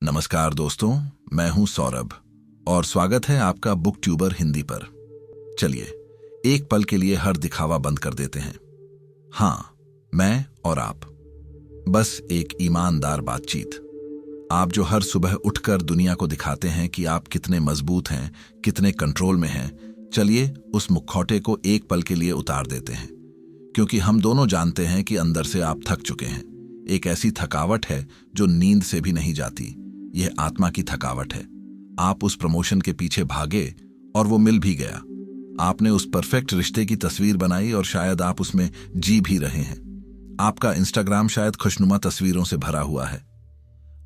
नमस्कार दोस्तों, मैं हूं सौरभ और स्वागत है आपका बुक ट्यूबर हिंदी पर। चलिए एक पल के लिए हर दिखावा बंद कर देते हैं। हाँ, मैं और आप, बस एक ईमानदार बातचीत। आप जो हर सुबह उठकर दुनिया को दिखाते हैं कि आप कितने मजबूत हैं, कितने कंट्रोल में हैं, चलिए उस मुखौटे को एक पल के लिए उतार देते हैं, क्योंकि हम दोनों जानते हैं कि अंदर से आप थक चुके हैं। एक ऐसी थकावट है जो नींद से भी नहीं जाती। यह आत्मा की थकावट है। आप उस प्रमोशन के पीछे भागे और वो मिल भी गया। आपने उस परफेक्ट रिश्ते की तस्वीर बनाई और शायद आप उसमें जी भी रहे हैं। आपका इंस्टाग्राम शायद खुशनुमा तस्वीरों से भरा हुआ है।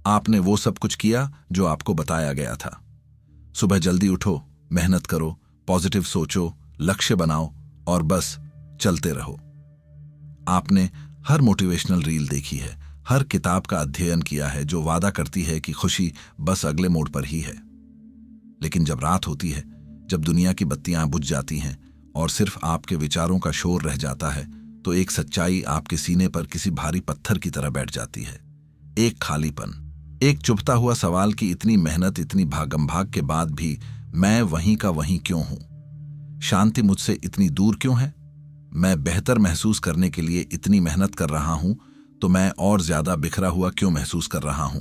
आपने वो सब कुछ किया जो आपको बताया गया था। सुबह जल्दी उठो, मेहनत करो, पॉजिटिव सोचो, लक्ष्य बनाओ और बस चलते रहो। आपने हर मोटिवेशनल रील देखी है, हर किताब का अध्ययन किया है जो वादा करती है कि खुशी बस अगले मोड़ पर ही है। लेकिन जब रात होती है, जब दुनिया की बत्तियां बुझ जाती हैं और सिर्फ आपके विचारों का शोर रह जाता है, तो एक सच्चाई आपके सीने पर किसी भारी पत्थर की तरह बैठ जाती है। एक खालीपन, एक चुभता हुआ सवाल कि इतनी मेहनत, इतनी भागम भाग के बाद भी मैं वहीं का वहीं क्यों हूं? शांति मुझसे इतनी दूर क्यों है? मैं बेहतर महसूस करने के लिए इतनी मेहनत कर रहा हूं, तो मैं और ज्यादा बिखरा हुआ क्यों महसूस कर रहा हूं?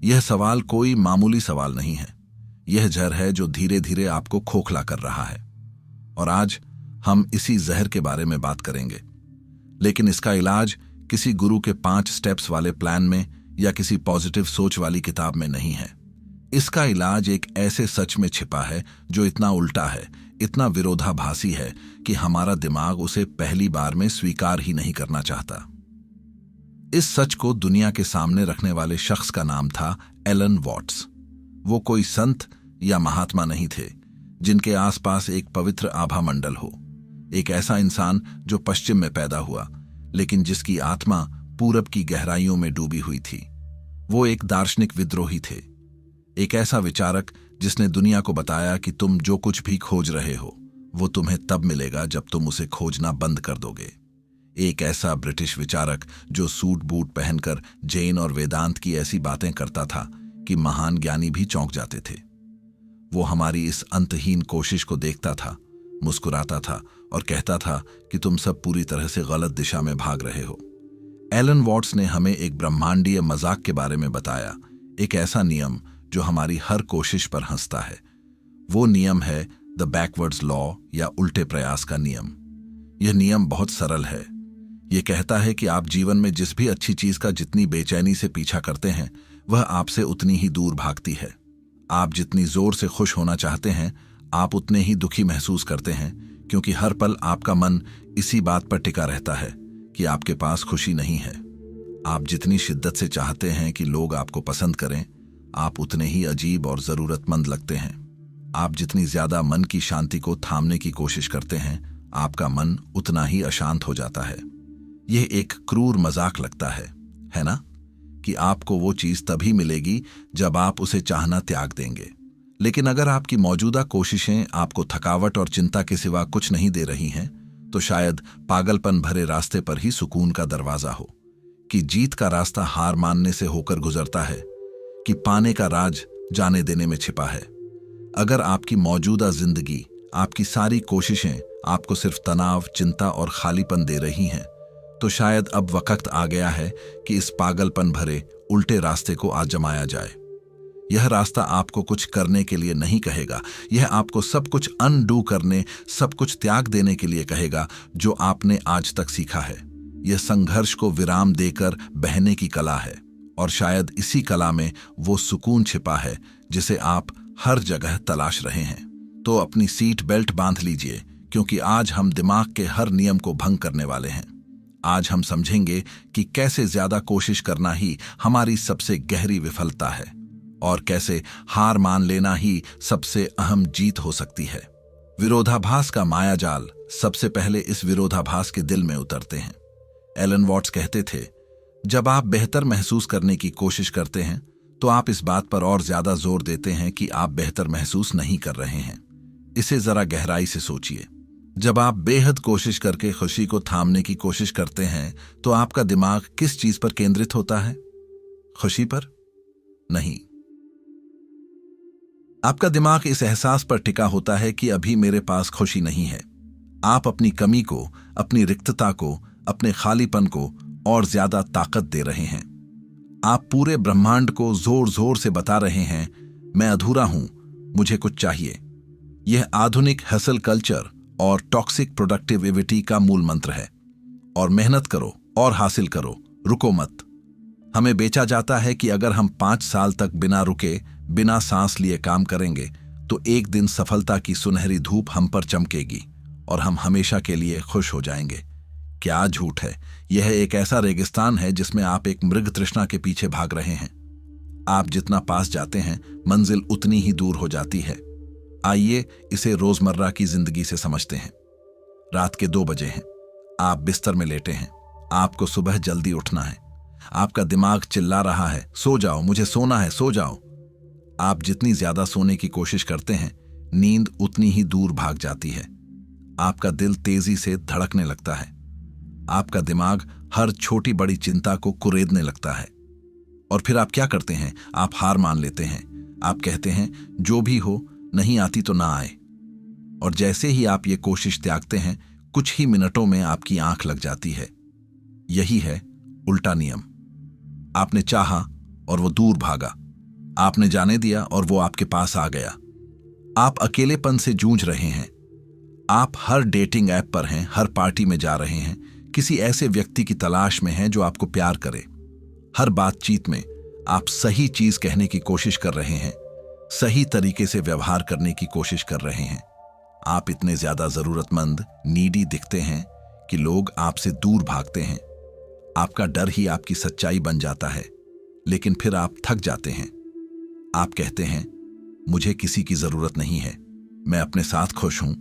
यह सवाल कोई मामूली सवाल नहीं है। यह जहर है जो धीरे धीरे आपको खोखला कर रहा है। और आज हम इसी जहर के बारे में बात करेंगे। लेकिन इसका इलाज किसी गुरु के 5 स्टेप्स वाले प्लान में या किसी पॉजिटिव सोच वाली किताब में नहीं है। इसका इलाज एक ऐसे सच में छिपा है जो इतना उल्टा है, इतना विरोधाभासी है कि हमारा दिमाग उसे पहली बार में स्वीकार ही नहीं करना चाहता। इस सच को दुनिया के सामने रखने वाले शख्स का नाम था एलन वॉट्स। वो कोई संत या महात्मा नहीं थे जिनके आसपास एक पवित्र आभा मंडल हो। एक ऐसा इंसान जो पश्चिम में पैदा हुआ, लेकिन जिसकी आत्मा पूरब की गहराइयों में डूबी हुई थी। वो एक दार्शनिक विद्रोही थे, एक ऐसा विचारक जिसने दुनिया को बताया कि तुम जो कुछ भी खोज रहे हो वो तुम्हें तब मिलेगा जब तुम उसे खोजना बंद कर दोगे। एक ऐसा ब्रिटिश विचारक जो सूट बूट पहनकर जैन और वेदांत की ऐसी बातें करता था कि महान ज्ञानी भी चौंक जाते थे। वो हमारी इस अंतहीन कोशिश को देखता था, मुस्कुराता था और कहता था कि तुम सब पूरी तरह से गलत दिशा में भाग रहे हो। एलन वॉट्स ने हमें एक ब्रह्मांडीय मजाक के बारे में बताया, एक ऐसा नियम जो हमारी हर कोशिश पर हंसता है। वो नियम है द बैकवर्ड्स लॉ या उल्टे प्रयास का नियम। यह नियम बहुत सरल है। यह कहता है कि आप जीवन में जिस भी अच्छी चीज का जितनी बेचैनी से पीछा करते हैं, वह आपसे उतनी ही दूर भागती है। आप जितनी जोर से खुश होना चाहते हैं, आप उतने ही दुखी महसूस करते हैं, क्योंकि हर पल आपका मन इसी बात पर टिका रहता है कि आपके पास खुशी नहीं है। आप जितनी शिद्दत से चाहते हैं कि लोग आपको पसंद करें, आप उतने ही अजीब और जरूरतमंद लगते हैं। आप जितनी ज्यादा मन की शांति को थामने की कोशिश करते हैं, आपका मन उतना ही अशांत हो जाता है। यह एक क्रूर मजाक लगता है ना? कि आपको वो चीज तभी मिलेगी जब आप उसे चाहना त्याग देंगे। लेकिन अगर आपकी मौजूदा कोशिशें आपको थकावट और चिंता के सिवा कुछ नहीं दे रही हैं, तो शायद पागलपन भरे रास्ते पर ही सुकून का दरवाजा हो। कि जीत का रास्ता हार मानने से होकर गुजरता है, कि पाने का राज जाने देने में छिपा है। अगर आपकी मौजूदा जिंदगी, आपकी सारी कोशिशें आपको सिर्फ तनाव, चिंता और खालीपन दे रही हैं, तो शायद अब वक्त आ गया है कि इस पागलपन भरे उल्टे रास्ते को आजमाया जाए। यह रास्ता आपको कुछ करने के लिए नहीं कहेगा। यह आपको सब कुछ अनडू करने, सब कुछ त्याग देने के लिए कहेगा जो आपने आज तक सीखा है। यह संघर्ष को विराम देकर बहने की कला है, और शायद इसी कला में वो सुकून छिपा है जिसे आप हर जगह तलाश रहे हैं। तो अपनी सीट बेल्ट बांध लीजिए, क्योंकि आज हम दिमाग के हर नियम को भंग करने वाले हैं। आज हम समझेंगे कि कैसे ज्यादा कोशिश करना ही हमारी सबसे गहरी विफलता है, और कैसे हार मान लेना ही सबसे अहम जीत हो सकती है। विरोधाभास का मायाजाल सबसे पहले इस विरोधाभास के दिल में उतरते हैं। एलन वॉट्स कहते थे, जब आप बेहतर महसूस करने की कोशिश करते हैं, तो आप इस बात पर और ज्यादा जोर देते हैं कि आप बेहतर महसूस नहीं कर रहे हैं। इसे जरा गहराई से सोचिए। जब आप बेहद कोशिश करके खुशी को थामने की कोशिश करते हैं, तो आपका दिमाग किस चीज पर केंद्रित होता है? खुशी पर? नहीं, आपका दिमाग इस एहसास पर टिका होता है कि अभी मेरे पास खुशी नहीं है। आप अपनी कमी को, अपनी रिक्तता को, अपने खालीपन को और ज्यादा ताकत दे रहे हैं। आप पूरे ब्रह्मांड को जोर जोर से बता रहे हैं, मैं अधूरा हूं, मुझे कुछ चाहिए। यह आधुनिक हसल कल्चर और टॉक्सिक प्रोडक्टिविटी का मूल मंत्र है। और मेहनत करो और हासिल करो, रुको मत। हमें बेचा जाता है कि अगर हम 5 साल तक बिना रुके, बिना सांस लिए काम करेंगे तो एक दिन सफलता की सुनहरी धूप हम पर चमकेगी और हम हमेशा के लिए खुश हो जाएंगे। क्या झूठ है! यह एक ऐसा रेगिस्तान है जिसमें आप एक मृग तृष्णा के पीछे भाग रहे हैं। आप जितना पास जाते हैं, मंजिल उतनी ही दूर हो जाती है। आइए इसे रोजमर्रा की जिंदगी से समझते हैं। रात के 2 बजे हैं, आप बिस्तर में लेटे हैं, आपको सुबह जल्दी उठना है। आपका दिमाग चिल्ला रहा है, सो जाओ, मुझे सोना है, सो जाओ। आप जितनी ज्यादा सोने की कोशिश करते हैं, नींद उतनी ही दूर भाग जाती है। आपका दिल तेजी से धड़कने लगता है। आपका दिमाग हर छोटी बड़ी चिंता को कुरेदने लगता है। और फिर आप क्या करते हैं? आप हार मान लेते हैं। आप कहते हैं, जो भी हो, नहीं आती तो ना आए। और जैसे ही आप ये कोशिश त्यागते हैं, कुछ ही मिनटों में आपकी आंख लग जाती है। यही है उल्टा नियम। आपने चाहा और वो दूर भागा। आपने जाने दिया और वो आपके पास आ गया। आप अकेलेपन से जूझ रहे हैं। आप हर डेटिंग ऐप पर हैं, हर पार्टी में जा रहे हैं, किसी ऐसे व्यक्ति की तलाश में हैं जो आपको प्यार करे। हर बातचीत में आप सही चीज कहने की कोशिश कर रहे हैं, सही तरीके से व्यवहार करने की कोशिश कर रहे हैं। आप इतने ज्यादा जरूरतमंद, नीडी दिखते हैं कि लोग आपसे दूर भागते हैं। आपका डर ही आपकी सच्चाई बन जाता है। लेकिन फिर आप थक जाते हैं। आप कहते हैं, मुझे किसी की जरूरत नहीं है, मैं अपने साथ खुश हूं।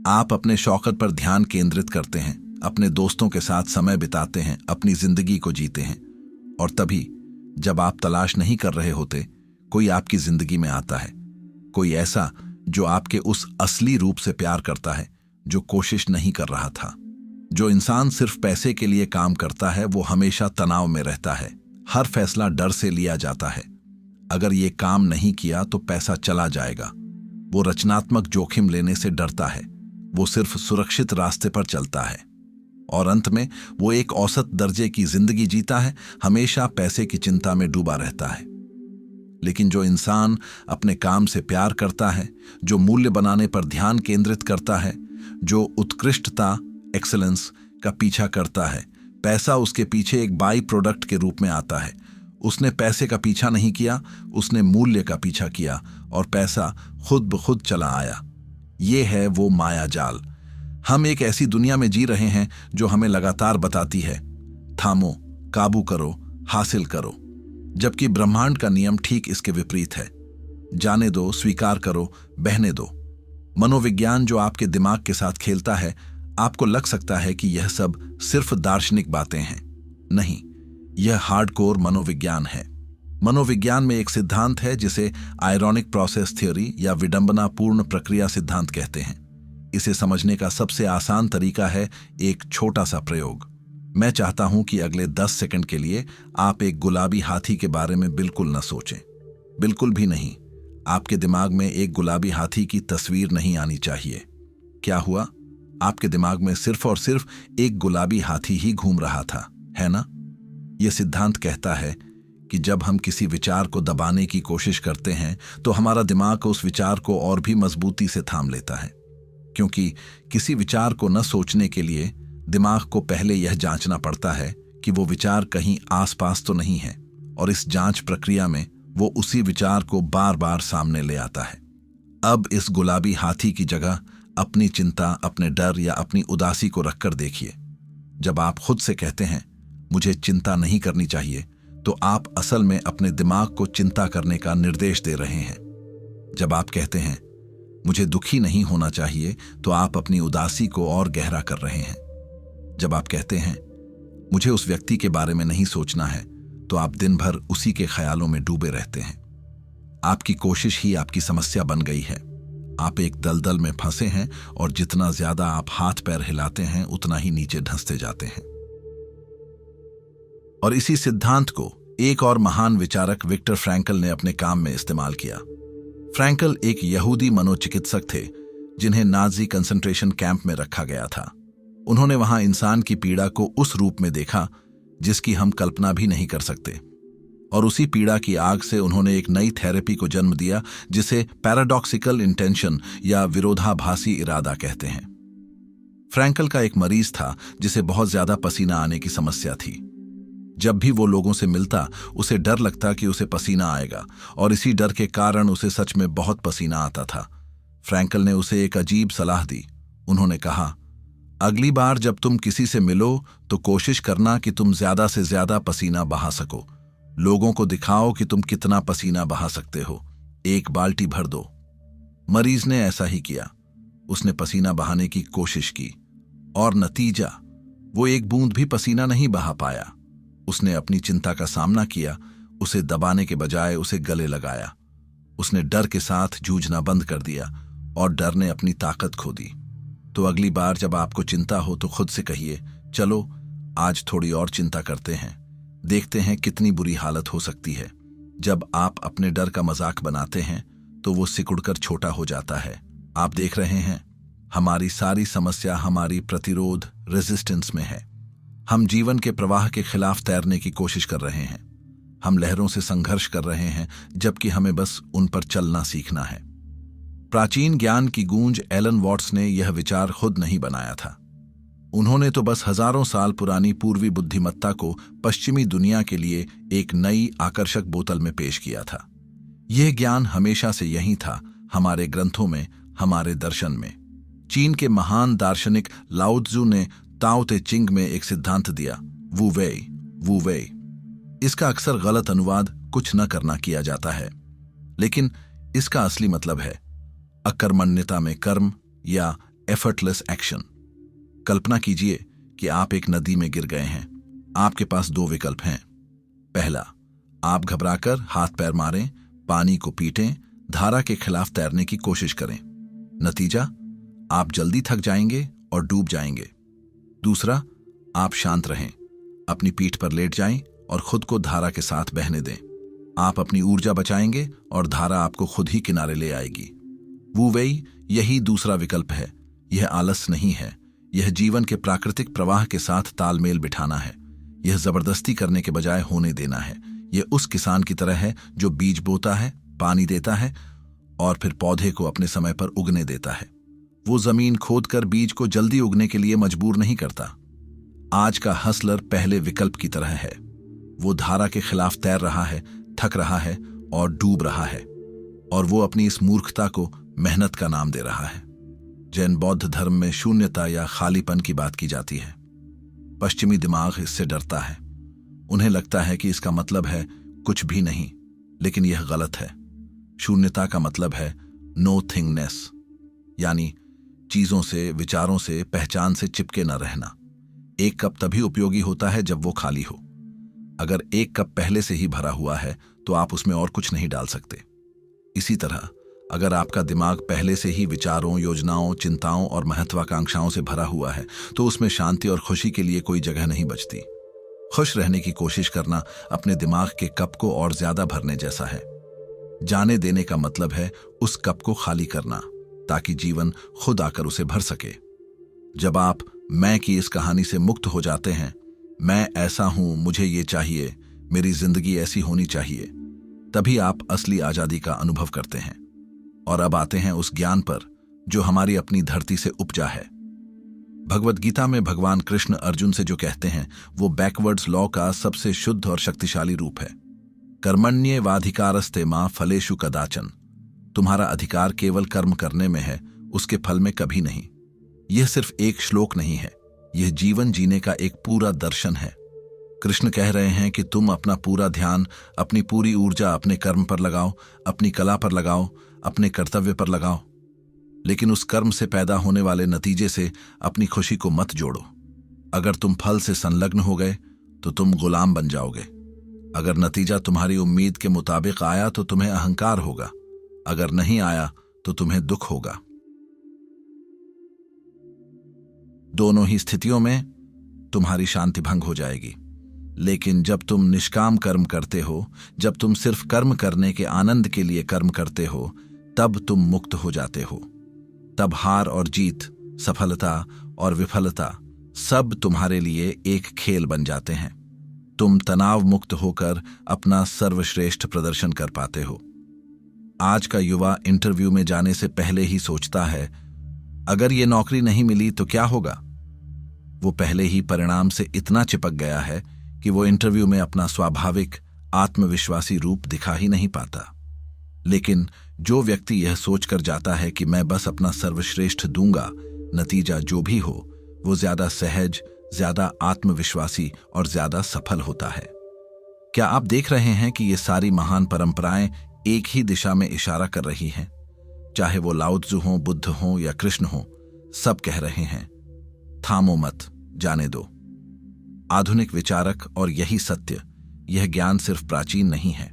आप अपने शौकत पर ध्यान केंद्रित करते हैं, अपने दोस्तों के साथ समय बिताते हैं, अपनी जिंदगी को जीते हैं। और तभी जब आप तलाश नहीं कर रहे होते, कोई आपकी जिंदगी में आता है। कोई ऐसा जो आपके उस असली रूप से प्यार करता है जो कोशिश नहीं कर रहा था। जो इंसान सिर्फ पैसे के लिए काम करता है, वो हमेशा तनाव में रहता है। हर फैसला डर से लिया जाता है। अगर ये काम नहीं किया तो पैसा चला जाएगा। वो रचनात्मक जोखिम लेने से डरता है। वो सिर्फ सुरक्षित रास्ते पर चलता है। और अंत में वो एक औसत दर्जे की जिंदगी जीता है, हमेशा पैसे की चिंता में डूबा रहता है। लेकिन जो इंसान अपने काम से प्यार करता है, जो मूल्य बनाने पर ध्यान केंद्रित करता है, जो उत्कृष्टता, एक्सेलेंस का पीछा करता है, पैसा उसके पीछे एक बाई प्रोडक्ट के रूप में आता है। उसने पैसे का पीछा नहीं किया, उसने मूल्य का पीछा किया और पैसा खुद ब खुद चला आया। ये है वो माया जाल। हम एक ऐसी दुनिया में जी रहे हैं जो हमें लगातार बताती है, थामो, काबू करो, हासिल करो, जबकि ब्रह्मांड का नियम ठीक इसके विपरीत है। जाने दो, स्वीकार करो, बहने दो। मनोविज्ञान जो आपके दिमाग के साथ खेलता है, आपको लग सकता है कि यह सब सिर्फ दार्शनिक बातें हैं। नहीं, यह हार्डकोर मनोविज्ञान है। मनोविज्ञान में एक सिद्धांत है जिसे आयरॉनिक प्रोसेस थ्योरी या विडंबनापूर्ण प्रक्रिया सिद्धांत कहते हैं। इसे समझने का सबसे आसान तरीका है एक छोटा सा प्रयोग। मैं चाहता हूं कि अगले 10 सेकंड के लिए आप एक गुलाबी हाथी के बारे में बिल्कुल न सोचें। बिल्कुल भी नहीं। आपके दिमाग में एक गुलाबी हाथी की तस्वीर नहीं आनी चाहिए। क्या हुआ? आपके दिमाग में सिर्फ और सिर्फ एक गुलाबी हाथी ही घूम रहा था, है ना? यह सिद्धांत कहता है कि जब हम किसी विचार को दबाने की कोशिश करते हैं तो हमारा दिमाग उस विचार को और भी मजबूती से थाम लेता है। क्योंकि किसी विचार को न सोचने के लिए दिमाग को पहले यह जांचना पड़ता है कि वो विचार कहीं आसपास तो नहीं है, और इस जांच प्रक्रिया में वो उसी विचार को बार बार सामने ले आता है। अब इस गुलाबी हाथी की जगह अपनी चिंता, अपने डर या अपनी उदासी को रखकर देखिए। जब आप खुद से कहते हैं, मुझे चिंता नहीं करनी चाहिए, तो आप असल में अपने दिमाग को चिंता करने का निर्देश दे रहे हैं। जब आप कहते हैं, मुझे दुखी नहीं होना चाहिए, तो आप अपनी उदासी को और गहरा कर रहे हैं। जब आप कहते हैं, मुझे उस व्यक्ति के बारे में नहीं सोचना है, तो आप दिन भर उसी के ख्यालों में डूबे रहते हैं। आपकी कोशिश ही आपकी समस्या बन गई है। आप एक दलदल में फंसे हैं और जितना ज्यादा आप हाथ पैर हिलाते हैं, उतना ही नीचे धंसते जाते हैं। और इसी सिद्धांत को एक और महान विचारक विक्टर फ्रैंकल ने अपने काम में इस्तेमाल किया। फ्रैंकल एक यहूदी मनोचिकित्सक थे जिन्हें नाजी कंसंट्रेशन कैंप में रखा गया था। उन्होंने वहां इंसान की पीड़ा को उस रूप में देखा जिसकी हम कल्पना भी नहीं कर सकते, और उसी पीड़ा की आग से उन्होंने एक नई थेरेपी को जन्म दिया जिसे पैराडॉक्सिकल इंटेंशन या विरोधाभासी इरादा कहते हैं। फ्रैंकल का एक मरीज था जिसे बहुत ज्यादा पसीना आने की समस्या थी। जब भी वो लोगों से मिलता उसे डर लगता कि उसे पसीना आएगा, और इसी डर के कारण उसे सच में बहुत पसीना आता था। फ्रैंकल ने उसे एक अजीब सलाह दी। उन्होंने कहा, अगली बार जब तुम किसी से मिलो तो कोशिश करना कि तुम ज्यादा से ज्यादा पसीना बहा सको। लोगों को दिखाओ कि तुम कितना पसीना बहा सकते हो। एक बाल्टी भर दो। मरीज ने ऐसा ही किया। उसने पसीना बहाने की कोशिश की, और नतीजा, वो एक बूंद भी पसीना नहीं बहा पाया। उसने अपनी चिंता का सामना किया, उसे दबाने के बजाय उसे गले लगाया। उसने डर के साथ जूझना बंद कर दिया, और डर ने अपनी ताकत खो दी। तो अगली बार जब आपको चिंता हो तो खुद से कहिए, चलो आज थोड़ी और चिंता करते हैं, देखते हैं कितनी बुरी हालत हो सकती है। जब आप अपने डर का मजाक बनाते हैं तो वो सिकुड़कर छोटा हो जाता है। आप देख रहे हैं, हमारी सारी समस्या हमारी प्रतिरोध रेजिस्टेंस में है। हम जीवन के प्रवाह के खिलाफ तैरने की कोशिश कर रहे हैं। हम लहरों से संघर्ष कर रहे हैं, जबकि हमें बस उन पर चलना सीखना है। प्राचीन ज्ञान की गूंज एलन वॉट्स ने यह विचार खुद नहीं बनाया था। उन्होंने तो बस हजारों साल पुरानी पूर्वी बुद्धिमत्ता को पश्चिमी दुनिया के लिए एक नई आकर्षक बोतल में पेश किया था। यह ज्ञान हमेशा से यही था, हमारे ग्रंथों में, हमारे दर्शन में। चीन के महान दार्शनिक लाओ त्जू ने ताओ ते चिंग में एक सिद्धांत दिया, वू वेई, वू वेई। इसका अक्सर गलत अनुवाद कुछ न करना किया जाता है, लेकिन इसका असली मतलब है अकर्मण्यता में कर्म या एफर्टलेस एक्शन। कल्पना कीजिए कि आप एक नदी में गिर गए हैं। आपके पास दो विकल्प हैं। पहला, आप घबराकर हाथ पैर मारें, पानी को पीटें, धारा के खिलाफ तैरने की कोशिश करें। नतीजा, आप जल्दी थक जाएंगे और डूब जाएंगे। दूसरा, आप शांत रहें, अपनी पीठ पर लेट जाएं और खुद को धारा के साथ बहने दें। आप अपनी ऊर्जा बचाएंगे और धारा आपको खुद ही किनारे ले आएगी। वू वेई यही दूसरा विकल्प है। यह आलस नहीं है, यह जीवन के प्राकृतिक प्रवाह के साथ तालमेल बिठाना है। यह जबरदस्ती करने के बजाय होने देना है। यह उस किसान की तरह है जो बीज बोता है, पानी देता है और फिर पौधे को अपने समय पर उगने देता है। वो जमीन खोदकर बीज को जल्दी उगने के लिए मजबूर नहीं करता। आज का हसलर पहले विकल्प की तरह है। वो धारा के खिलाफ तैर रहा है, थक रहा है और डूब रहा है, और वो अपनी इस मूर्खता को मेहनत का नाम दे रहा है। जैन बौद्ध धर्म में शून्यता या खालीपन की बात की जाती है। पश्चिमी दिमाग इससे डरता है। उन्हें लगता है कि इसका मतलब है कुछ भी नहीं, लेकिन यह गलत है। शून्यता का मतलब है नो थिंगनेस, यानी चीजों से, विचारों से, पहचान से चिपके न रहना। एक कप तभी उपयोगी होता है जब वो खाली हो। अगर एक कप पहले से ही भरा हुआ है तो आप उसमें और कुछ नहीं डाल सकते। इसी तरह अगर आपका दिमाग पहले से ही विचारों, योजनाओं, चिंताओं और महत्वाकांक्षाओं से भरा हुआ है तो उसमें शांति और खुशी के लिए कोई जगह नहीं बचती। खुश रहने की कोशिश करना अपने दिमाग के कप को और ज्यादा भरने जैसा है। जाने देने का मतलब है उस कप को खाली करना, ताकि जीवन खुद आकर उसे भर सके। जब आप मैं की इस कहानी से मुक्त हो जाते हैं, मैं ऐसा हूं, मुझे ये चाहिए, मेरी जिंदगी ऐसी होनी चाहिए, तभी आप असली आजादी का अनुभव करते हैं। और अब आते हैं उस ज्ञान पर जो हमारी अपनी धरती से उपजा है। भगवत गीता में भगवान कृष्ण अर्जुन से जो कहते हैं वो बैकवर्ड्स लॉ का सबसे शुद्ध और शक्तिशाली रूप है। कर्मण्येवाधिकारस्ते मां फलेषु कदाचन। तुम्हारा अधिकार केवल कर्म करने में है, उसके फल में कभी नहीं। यह सिर्फ एक श्लोक नहीं है, यह जीवन जीने का एक पूरा दर्शन है। कृष्ण कह रहे हैं कि तुम अपना पूरा ध्यान, अपनी पूरी ऊर्जा अपने कर्म पर लगाओ, अपनी कला पर लगाओ, अपने कर्तव्य पर लगाओ, लेकिन उस कर्म से पैदा होने वाले नतीजे से अपनी खुशी को मत जोड़ो। अगर तुम फल से संलग्न हो गए तो तुम गुलाम बन जाओगे। अगर नतीजा तुम्हारी उम्मीद के मुताबिक आया तो तुम्हें अहंकार होगा, अगर नहीं आया तो तुम्हें दुख होगा। दोनों ही स्थितियों में तुम्हारी शांति भंग हो जाएगी। लेकिन जब तुम निष्काम कर्म करते हो, जब तुम सिर्फ कर्म करने के आनंद के लिए कर्म करते हो, तब तुम मुक्त हो जाते हो। तब हार और जीत, सफलता और विफलता सब तुम्हारे लिए एक खेल बन जाते हैं। तुम तनाव मुक्त होकर अपना सर्वश्रेष्ठ प्रदर्शन कर पाते हो। आज का युवा इंटरव्यू में जाने से पहले ही सोचता है, अगर ये नौकरी नहीं मिली तो क्या होगा। वो पहले ही परिणाम से इतना चिपक गया है कि वो इंटरव्यू में अपना स्वाभाविक आत्मविश्वासी रूप दिखा ही नहीं पाता। लेकिन जो व्यक्ति यह सोचकर जाता है कि मैं बस अपना सर्वश्रेष्ठ दूंगा, नतीजा जो भी हो, वो ज्यादा सहज, ज्यादा आत्मविश्वासी और ज्यादा सफल होता है। क्या आप देख रहे हैं कि ये सारी महान परंपराएं एक ही दिशा में इशारा कर रही हैं? चाहे वो लाओ त्सु हो, बुद्ध हो या कृष्ण हो, सब कह रहे हैं, थामो मत, जाने दो। आधुनिक विचारक और यही सत्य, यह ज्ञान सिर्फ प्राचीन नहीं है।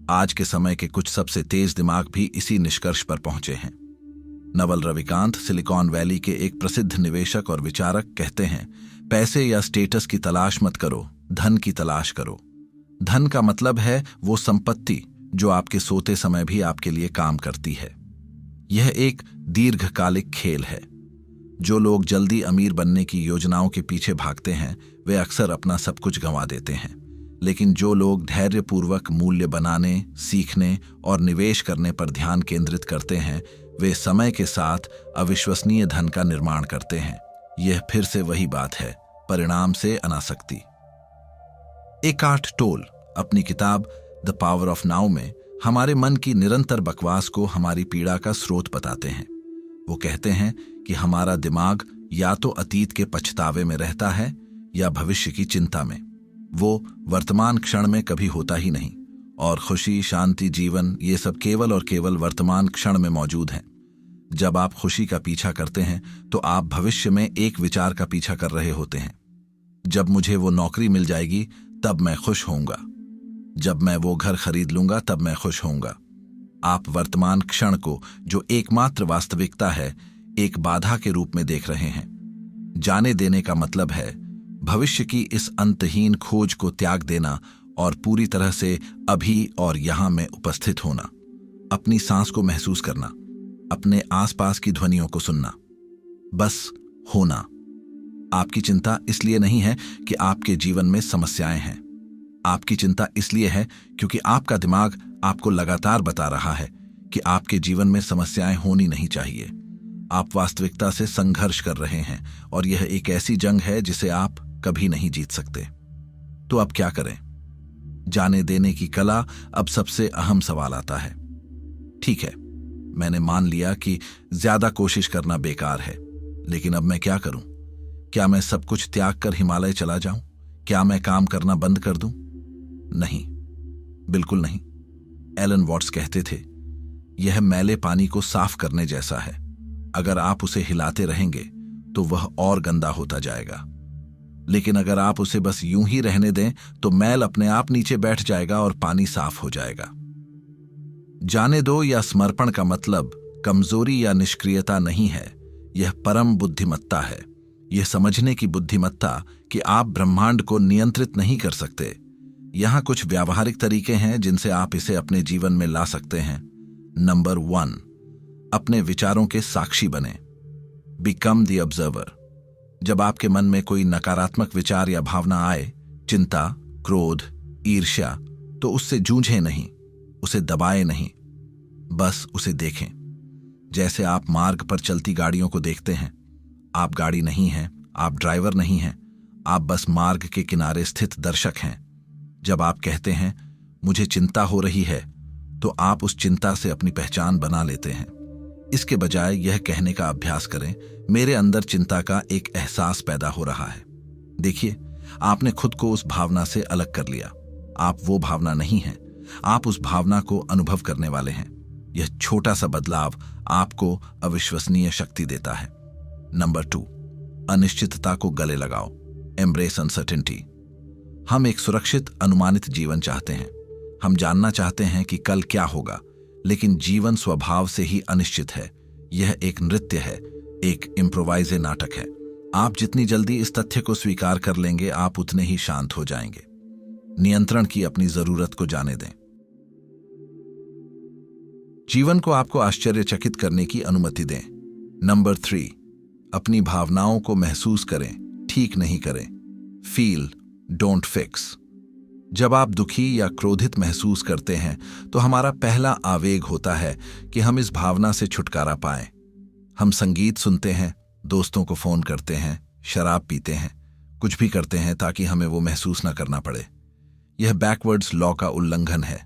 आज के समय के कुछ सबसे तेज दिमाग भी इसी निष्कर्ष पर पहुंचे हैं। नवल रविकांत, सिलिकॉन वैली के एक प्रसिद्ध निवेशक और विचारक, कहते हैं, पैसे या स्टेटस की तलाश मत करो, धन की तलाश करो। धन का मतलब है वो संपत्ति जो आपके सोते समय भी आपके लिए काम करती है। यह एक दीर्घकालिक खेल है। जो लोग जल्दी अमीर बनने की योजनाओं के पीछे भागते हैं, वे अक्सर अपना सब कुछ गंवा देते हैं। लेकिन जो लोग धैर्यपूर्वक मूल्य बनाने, सीखने और निवेश करने पर ध्यान केंद्रित करते हैं, वे समय के साथ अविश्वसनीय धन का निर्माण करते हैं। यह फिर से वही बात है, परिणाम से अनासक्ति। एकार्ट टोल अपनी किताब द पावर ऑफ नाउ में हमारे मन की निरंतर बकवास को हमारी पीड़ा का स्रोत बताते हैं। वो कहते हैं कि हमारा दिमाग या तो अतीत के पछतावे में रहता है या भविष्य की चिंता में। वो वर्तमान क्षण में कभी होता ही नहीं, और खुशी, शांति, जीवन, ये सब केवल और केवल वर्तमान क्षण में मौजूद हैं। जब आप खुशी का पीछा करते हैं तो आप भविष्य में एक विचार का पीछा कर रहे होते हैं। जब मुझे वो नौकरी मिल जाएगी तब मैं खुश होऊंगा, जब मैं वो घर खरीद लूंगा तब मैं खुश होऊंगा। आप वर्तमान क्षण को, जो एकमात्र वास्तविकता है, एक बाधा के रूप में देख रहे हैं। जाने देने का मतलब है भविष्य की इस अंतहीन खोज को त्याग देना और पूरी तरह से अभी और यहां में उपस्थित होना, अपनी सांस को महसूस करना, अपने आसपास की ध्वनियों को सुनना, बस होना। आपकी चिंता इसलिए नहीं है कि आपके जीवन में समस्याएं हैं। आपकी चिंता इसलिए है क्योंकि आपका दिमाग आपको लगातार बता रहा है कि आपके जीवन में समस्याएं होनी नहीं चाहिए। आप वास्तविकता से संघर्ष कर रहे हैं और यह एक ऐसी जंग है जिसे आप कभी नहीं जीत सकते। तो अब क्या करें? जाने देने की कला अब सबसे अहम सवाल आता है। ठीक है, मैंने मान लिया कि ज्यादा कोशिश करना बेकार है, लेकिन अब मैं क्या करूं? क्या मैं सब कुछ त्याग कर हिमालय चला जाऊं? क्या मैं काम करना बंद कर दूं? नहीं, बिल्कुल नहीं। एलन वॉट्स कहते थे, यह मैले पानी को साफ करने जैसा है। अगर आप उसे हिलाते रहेंगे तो वह और गंदा होता जाएगा, लेकिन अगर आप उसे बस यूं ही रहने दें तो मैल अपने आप नीचे बैठ जाएगा और पानी साफ हो जाएगा। जाने दो या समर्पण का मतलब कमजोरी या निष्क्रियता नहीं है, यह परम बुद्धिमत्ता है। यह समझने की बुद्धिमत्ता कि आप ब्रह्मांड को नियंत्रित नहीं कर सकते। यहां कुछ व्यावहारिक तरीके हैं जिनसे आप इसे अपने जीवन में ला सकते हैं। नंबर 1, अपने विचारों के साक्षी बने। Become the observer. जब आपके मन में कोई नकारात्मक विचार या भावना आए, चिंता, क्रोध, ईर्ष्या, तो उससे जूझें नहीं, उसे दबाएं नहीं, बस उसे देखें। जैसे आप मार्ग पर चलती गाड़ियों को देखते हैं। आप गाड़ी नहीं हैं, आप ड्राइवर नहीं हैं, आप बस मार्ग के किनारे स्थित दर्शक हैं। जब आप कहते हैं मुझे चिंता हो रही है, तो आप उस चिंता से अपनी पहचान बना लेते हैं। इसके बजाय यह कहने का अभ्यास करें, मेरे अंदर चिंता का एक एहसास पैदा हो रहा है। देखिए, आपने खुद को उस भावना से अलग कर लिया। आप वो भावना नहीं हैं, आप उस भावना को अनुभव करने वाले हैं। यह छोटा सा बदलाव आपको अविश्वसनीय शक्ति देता है। नंबर 2, अनिश्चितता को गले लगाओ। Embrace uncertainty. हम एक सुरक्षित, अनुमानित जीवन चाहते हैं। हम जानना चाहते हैं कि कल क्या होगा, लेकिन जीवन स्वभाव से ही अनिश्चित है। यह एक नृत्य है, एक इम्प्रोवाइजे नाटक है। आप जितनी जल्दी इस तथ्य को स्वीकार कर लेंगे, आप उतने ही शांत हो जाएंगे। नियंत्रण की अपनी जरूरत को जाने दें। जीवन को आपको आश्चर्यचकित करने की अनुमति दें। नंबर 3, अपनी भावनाओं को महसूस करें, ठीक नहीं करें। Feel, don't fix. जब आप दुखी या क्रोधित महसूस करते हैं तो हमारा पहला आवेग होता है कि हम इस भावना से छुटकारा पाएं। हम संगीत सुनते हैं, दोस्तों को फोन करते हैं, शराब पीते हैं, कुछ भी करते हैं ताकि हमें वो महसूस न करना पड़े। यह बैकवर्ड्स लॉ का उल्लंघन है।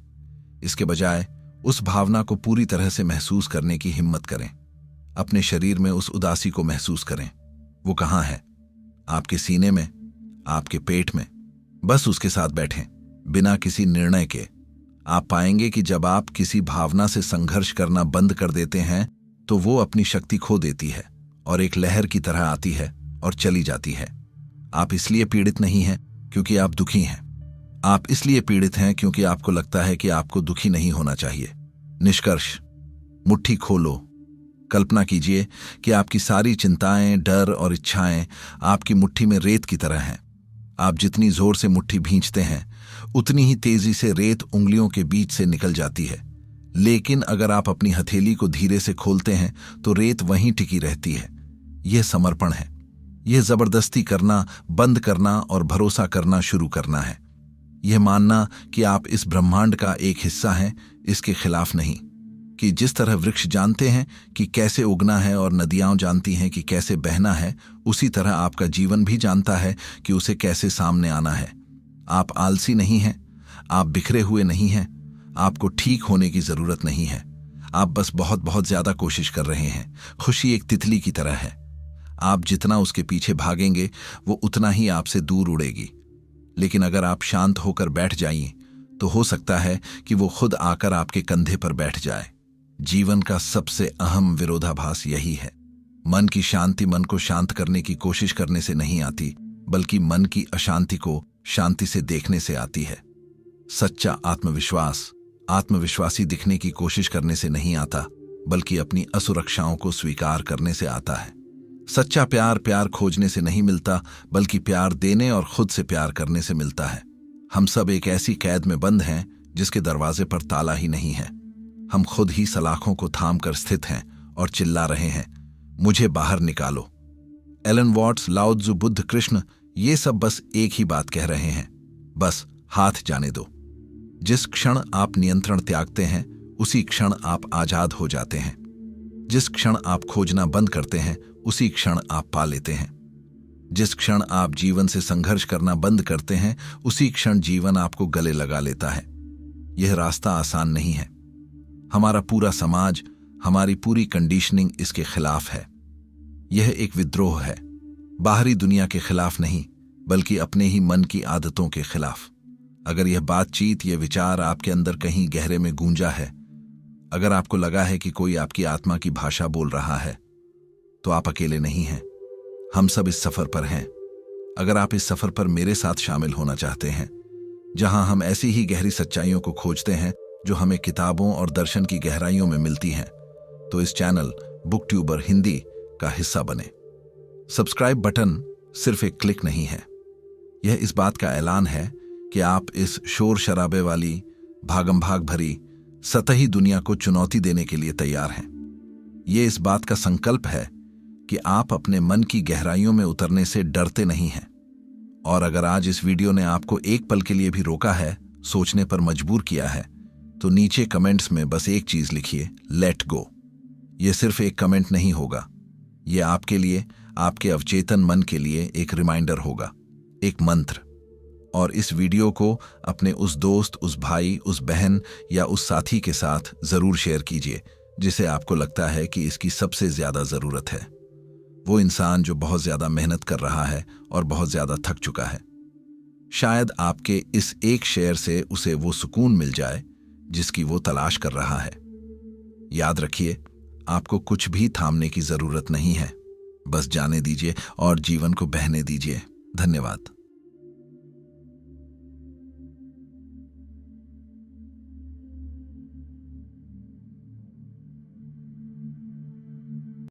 इसके बजाय उस भावना को पूरी तरह से महसूस करने की हिम्मत करें। अपने शरीर में उस उदासी को महसूस करें। वो कहाँ है? आपके सीने में, आपके पेट में। बस उसके साथ बैठें, बिना किसी निर्णय के। आप पाएंगे कि जब आप किसी भावना से संघर्ष करना बंद कर देते हैं तो वो अपनी शक्ति खो देती है और एक लहर की तरह आती है और चली जाती है। आप इसलिए पीड़ित नहीं हैं क्योंकि आप दुखी हैं। आप इसलिए पीड़ित हैं क्योंकि आपको लगता है कि आपको दुखी नहीं होना चाहिए। निष्कर्ष, मुट्ठी खोलो। कल्पना कीजिए कि आपकी सारी चिंताएं, डर और इच्छाएं आपकी मुट्ठी में रेत की तरह हैं। आप जितनी जोर से मुट्ठी भींचते हैं उतनी ही तेजी से रेत उंगलियों के बीच से निकल जाती है। लेकिन अगर आप अपनी हथेली को धीरे से खोलते हैं तो रेत वहीं टिकी रहती है। यह समर्पण है। यह जबरदस्ती करना बंद करना और भरोसा करना शुरू करना है। यह मानना कि आप इस ब्रह्मांड का एक हिस्सा हैं, इसके खिलाफ नहीं। कि जिस तरह वृक्ष जानते हैं कि कैसे उगना है और नदियां जानती हैं कि कैसे बहना है, उसी तरह आपका जीवन भी जानता है कि उसे कैसे सामने आना है। आप आलसी नहीं हैं, आप बिखरे हुए नहीं हैं, आपको ठीक होने की जरूरत नहीं है। आप बस बहुत बहुत ज्यादा कोशिश कर रहे हैं। खुशी एक तितली की तरह है। आप जितना उसके पीछे भागेंगे वो उतना ही आपसे दूर उड़ेगी। लेकिन अगर आप शांत होकर बैठ जाइए तो हो सकता है कि वो खुद आकर आपके कंधे पर बैठ जाए। जीवन का सबसे अहम विरोधाभास यही है। मन की शांति मन को शांत करने की कोशिश करने से नहीं आती, बल्कि मन की अशांति को शांति से देखने से आती है। सच्चा आत्मविश्वास आत्मविश्वासी दिखने की कोशिश करने से नहीं आता, बल्कि अपनी असुरक्षाओं को स्वीकार करने से आता है। सच्चा प्यार प्यार खोजने से नहीं मिलता, बल्कि प्यार देने और खुद से प्यार करने से मिलता है। हम सब एक ऐसी कैद में बंद हैं जिसके दरवाजे पर ताला ही नहीं है। हम खुद ही सलाखों को थाम कर स्थित हैं और चिल्ला रहे हैं, मुझे बाहर निकालो। एलन वॉट्स, लाओ त्जू, बुद्ध, कृष्ण, ये सब बस एक ही बात कह रहे हैं, बस हाथ जाने दो। जिस क्षण आप नियंत्रण त्यागते हैं उसी क्षण आप आजाद हो जाते हैं। जिस क्षण आप खोजना बंद करते हैं उसी क्षण आप पा लेते हैं। जिस क्षण आप जीवन से संघर्ष करना बंद करते हैं उसी क्षण जीवन आपको गले लगा लेता है। यह रास्ता आसान नहीं है। हमारा पूरा समाज, हमारी पूरी कंडीशनिंग इसके खिलाफ है। यह एक विद्रोह है, बाहरी दुनिया के खिलाफ नहीं, बल्कि अपने ही मन की आदतों के खिलाफ। अगर यह बातचीत, यह विचार आपके अंदर कहीं गहरे में गूंजा है, अगर आपको लगा है कि कोई आपकी आत्मा की भाषा बोल रहा है, तो आप अकेले नहीं हैं। हम सब इस सफर पर हैं। अगर आप इस सफर पर मेरे साथ शामिल होना चाहते हैं, जहां हम ऐसी ही गहरी सच्चाइयों को खोजते हैं जो हमें किताबों और दर्शन की गहराइयों में मिलती हैं, तो इस चैनल बुक ट्यूबर हिंदी का हिस्सा बने। सब्सक्राइब बटन सिर्फ एक क्लिक नहीं है, यह इस बात का ऐलान है कि आप इस शोर शराबे वाली, भागम भाग भरी, सतही दुनिया को चुनौती देने के लिए तैयार हैं। यह इस बात का संकल्प है कि आप अपने मन की गहराइयों में उतरने से डरते नहीं हैं। और अगर आज इस वीडियो ने आपको एक पल के लिए भी रोका है, सोचने पर मजबूर किया है, तो नीचे कमेंट्स में बस एक चीज लिखिए, लेट गो। यह सिर्फ एक कमेंट नहीं होगा, यह आपके लिए, आपके अवचेतन मन के लिए एक रिमाइंडर होगा, एक मंत्र। और इस वीडियो को अपने उस दोस्त, उस भाई, उस बहन या उस साथी के साथ जरूर शेयर कीजिए जिसे आपको लगता है कि इसकी सबसे ज्यादा जरूरत है। वो इंसान जो बहुत ज्यादा मेहनत कर रहा है और बहुत ज्यादा थक चुका है। शायद आपके इस एक शेयर से उसे वो सुकून मिल जाए जिसकी वो तलाश कर रहा है। याद रखिए, आपको कुछ भी थामने की जरूरत नहीं है, बस जाने दीजिए और जीवन को बहने दीजिए। धन्यवाद।